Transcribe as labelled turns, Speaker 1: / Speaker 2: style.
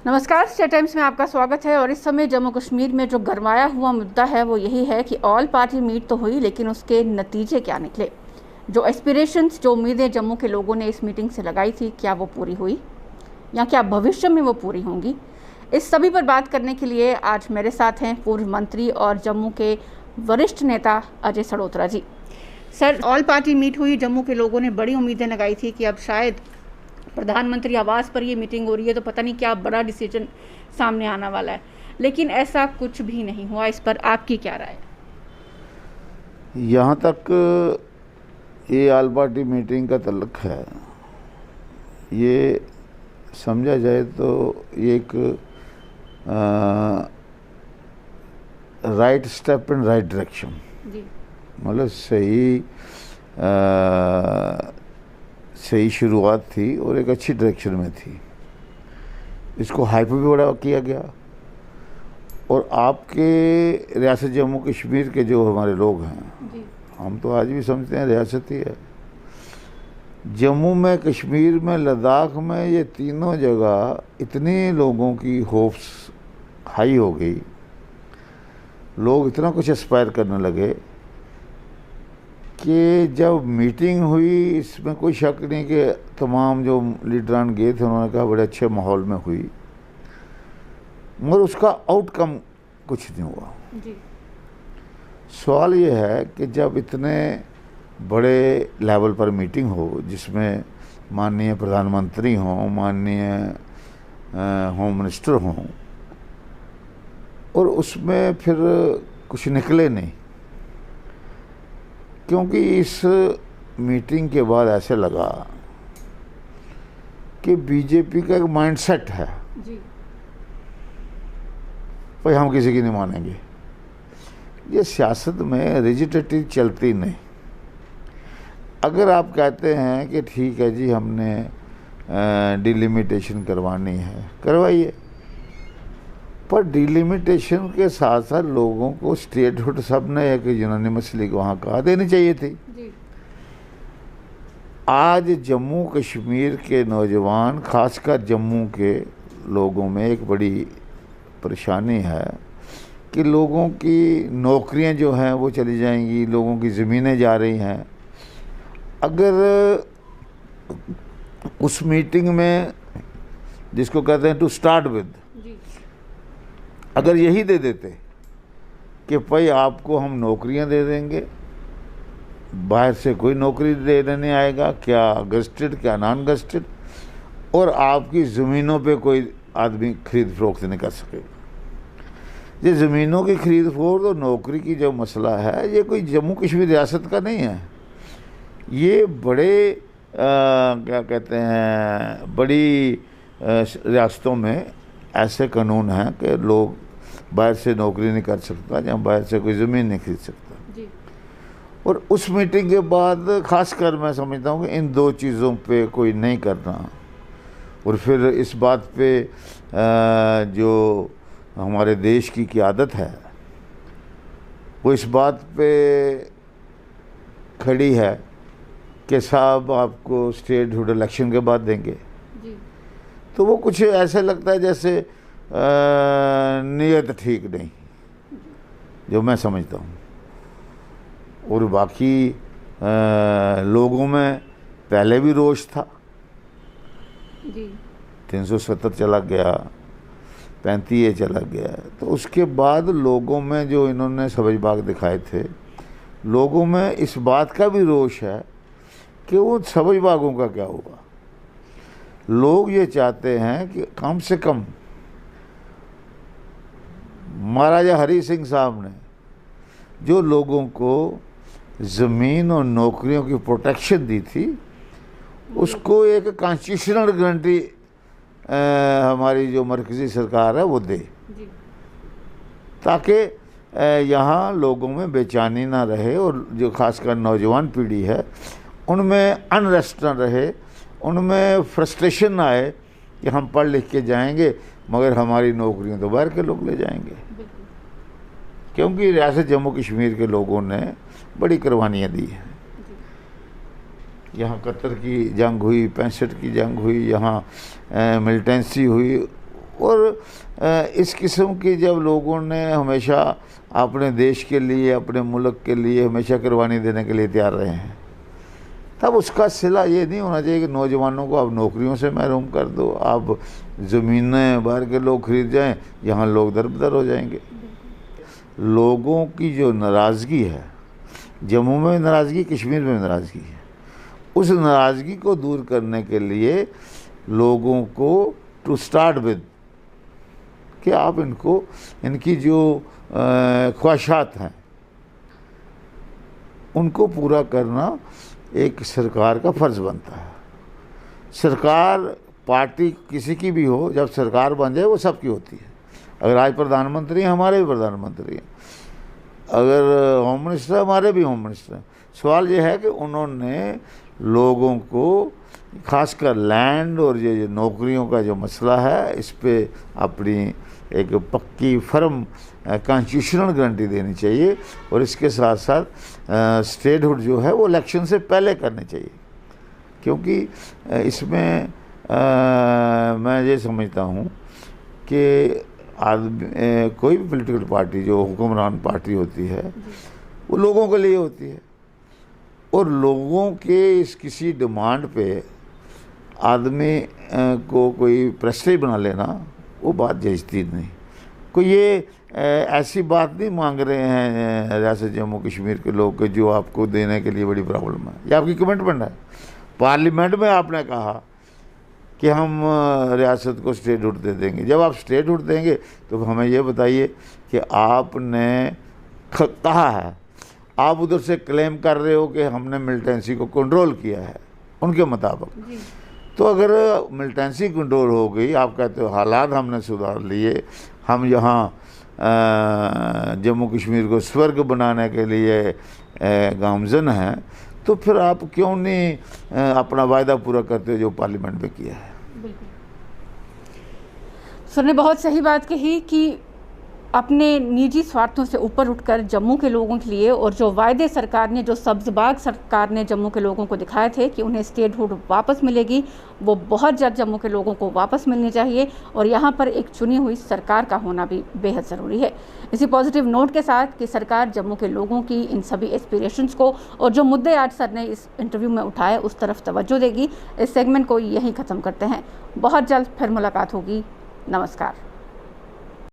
Speaker 1: नमस्कार, state times में आपका स्वागत है। और इस समय जम्मू कश्मीर में जो गरमाया हुआ मुद्दा है वो यही है कि ऑल पार्टी मीट तो हुई, लेकिन उसके नतीजे क्या निकले। जो एस्पिरेशंस, जो उम्मीदें जम्मू के लोगों ने इस मीटिंग से लगाई थी, क्या वो पूरी हुई या क्या भविष्य में वो पूरी होंगी। इस सभी पर बात करने के लिए आज मेरे साथ हैं पूर्व मंत्री और जम्मू के वरिष्ठ नेता अजय सड़ोत्रा जी। सर, ऑल पार्टी मीट हुई, जम्मू के लोगों ने बड़ी उम्मीदें लगाई थी कि अब शायद प्रधानमंत्री आवास पर ये मीटिंग हो रही है तो पता नहीं क्या बड़ा डिसीजन सामने आने वाला है, लेकिन ऐसा कुछ भी नहीं हुआ। इस पर आपकी क्या राय है?
Speaker 2: यहाँ तक ये ऑल पार्टी मीटिंग का तल्लुक है, ये समझा जाए तो ये एक right step in right direction, मतलब सही शुरुआत थी और एक अच्छी डायरेक्शन में थी। इसको हाइप भी बड़ा किया गया और आपके रियासत जम्मू कश्मीर के जो हमारे लोग हैं, हम तो आज भी समझते हैं रियासत ही है। जम्मू में, कश्मीर में, लद्दाख में, ये तीनों जगह इतनी लोगों की होप्स हाई हो गई, लोग इतना कुछ एस्पायर करने लगे कि जब मीटिंग हुई, इसमें कोई शक नहीं कि तमाम जो लीडरान गए थे उन्होंने कहा बड़े अच्छे माहौल में हुई, मगर उसका आउटकम कुछ नहीं हुआ। जी। सवाल ये है कि जब इतने बड़े लेवल पर मीटिंग हो, जिसमें माननीय प्रधानमंत्री हों, माननीय होम मिनिस्टर हों, और उसमें फिर कुछ निकले नहीं, क्योंकि इस मीटिंग के बाद ऐसे लगा कि बीजेपी का एक माइंडसेट है जी, भाई हम किसी की नहीं मानेंगे। ये सियासत में रिजिडिटी चलती नहीं। अगर आप कहते हैं कि ठीक है जी, हमने डिलिमिटेशन करवानी है, करवाइए, पर डिलिमिटेशन के साथ साथ लोगों को स्टेटहुड सब ने एक यूनानिमसली वहाँ कहा देनी चाहिए थी जी। आज जम्मू कश्मीर के नौजवान, खासकर जम्मू के लोगों में एक बड़ी परेशानी है कि लोगों की नौकरियां जो हैं वो चली जाएंगी, लोगों की ज़मीनें जा रही हैं। अगर उस मीटिंग में, जिसको कहते हैं टू स्टार्ट विद, अगर यही दे देते कि भाई आपको हम नौकरियां दे देंगे, बाहर से कोई नौकरी देने नहीं आएगा, क्या गस्टेड क्या नॉन गस्टेड, और आपकी ज़मीनों पे कोई आदमी खरीद फरोख्त नहीं कर सकेगा। ये ज़मीनों की खरीद फरोख्त और नौकरी की जो मसला है, ये कोई जम्मू कश्मीर रियासत का नहीं है। ये बड़े क्या कहते हैं, बड़ी रियासतों में ऐसे कानून हैं कि लोग बाहर से नौकरी नहीं कर सकता या बाहर से कोई ज़मीन नहीं खरीद सकता जी। और उस मीटिंग के बाद खासकर मैं समझता हूँ कि इन दो चीज़ों पे कोई नहीं करना, और फिर इस बात पे जो हमारे देश की क़यादत है वो इस बात पे खड़ी है कि साहब आपको स्टेटहुड इलेक्शन के बाद देंगे जी। तो वो कुछ ऐसे लगता है जैसे नीयत ठीक नहीं, जो मैं समझता हूँ। और बाकी लोगों में पहले भी रोष था जी। 370 चला गया, 35 चला गया, तो उसके बाद लोगों में जो इन्होंने सबज बाग दिखाए थे, लोगों में इस बात का भी रोष है कि वो सबज बागों का क्या होगा। लोग ये चाहते हैं कि कम से कम महाराजा हरि सिंह साहब ने जो लोगों को ज़मीन और नौकरियों की प्रोटेक्शन दी थी, उसको एक कॉन्स्टिट्यूशनल गारंटी हमारी जो मरकज़ी सरकार है वो दे, ताकि यहाँ लोगों में बेचैनी ना रहे, और जो खासकर नौजवान पीढ़ी है उनमें अनरेस्ट ना रहे, उनमें फ्रस्ट्रेशन ना आए कि हम पढ़ लिख के जाएंगे मगर हमारी नौकरियां तो बाहर के लोग ले जाएंगे। क्योंकि रियासत जम्मू कश्मीर के लोगों ने बड़ी कुर्बानियाँ दी हैं। यहाँ 71 की जंग हुई, 65 की जंग हुई, यहाँ मिलिटेंसी हुई, और इस किस्म की जब लोगों ने हमेशा अपने देश के लिए, अपने मुल्क के लिए हमेशा कुर्बानी देने के लिए तैयार रहे हैं, तब उसका सिला ये नहीं होना चाहिए कि नौजवानों को आप नौकरियों से महरूम कर दो, आप ज़मीनें बाहर के लोग खरीद जाएं, यहाँ लोग दरबदर हो जाएंगे। लोगों की जो नाराज़गी है, जम्मू में नाराज़गी, कश्मीर में नाराज़गी है, उस नाराज़गी को दूर करने के लिए लोगों को टू स्टार्ट विद कि आप इनको, इनकी जो ख्वाहिशात हैं उनको पूरा करना एक सरकार का फ़र्ज़ बनता है। सरकार पार्टी किसी की भी हो, जब सरकार बन जाए वो सबकी होती है। अगर आज प्रधानमंत्री हैं, हमारे भी प्रधानमंत्री हैं, अगर होम मिनिस्टर हमारे भी होम मिनिस्टर हैं। सवाल ये है कि उन्होंने लोगों को खासकर लैंड और ये नौकरियों का जो मसला है, इस पे अपनी एक पक्की फर्म कॉन्स्टिट्यूशनल गारंटी देनी चाहिए और इसके साथ साथ स्टेटहुड जो है वो इलेक्शन से पहले करनी चाहिए, क्योंकि इसमें मैं ये समझता हूँ कि कोई भी पॉलिटिकल पार्टी जो हुक्मरान पार्टी होती है वो लोगों के लिए होती है, और लोगों के इस किसी डिमांड पे आदमी को कोई प्रेस्टीज बना लेना वो बात जचती नहीं। कोई ये ऐसी बात नहीं मांग रहे हैं रियासत जम्मू कश्मीर के लोग के जो आपको देने के लिए बड़ी प्रॉब्लम है। ये आपकी कमिटमेंट है। पार्लियामेंट में आपने कहा कि हम रियासत को स्टेटहुड दे देंगे। जब आप स्टेटहुड देंगे तो हमें ये बताइए कि आपने कहा है, आप उधर से क्लेम कर रहे हो कि हमने मिलिटेंसी को कंट्रोल किया है उनके मुताबिक। तो अगर मिलिटेंसी कंट्रोल हो गई, आप कहते हो हालात हमने सुधार लिए, हम यहाँ जम्मू कश्मीर को स्वर्ग बनाने के लिए गामजन हैं, तो फिर आप क्यों नहीं अपना वायदा पूरा करते जो पार्लियामेंट में किया है।
Speaker 1: बिल्कुल सर ने बहुत सही बात कही कि अपने निजी स्वार्थों से ऊपर उठकर जम्मू के लोगों के लिए, और जो वायदे सरकार ने, जो सब्ज़बाग सरकार ने जम्मू के लोगों को दिखाए थे कि उन्हें स्टेटहुड वापस मिलेगी, वो बहुत जल्द जम्मू के लोगों को वापस मिलनी चाहिए, और यहाँ पर एक चुनी हुई सरकार का होना भी बेहद ज़रूरी है। इसी पॉजिटिव नोट के साथ कि सरकार जम्मू के लोगों की इन सभी एस्पिरेशंस को और जो मुद्दे आज सर ने इस इंटरव्यू में उठाए उस तरफ तवज्जो देगी। इस सेगमेंट को यहीं ख़त्म करते हैं। बहुत जल्द फिर मुलाकात होगी। नमस्कार।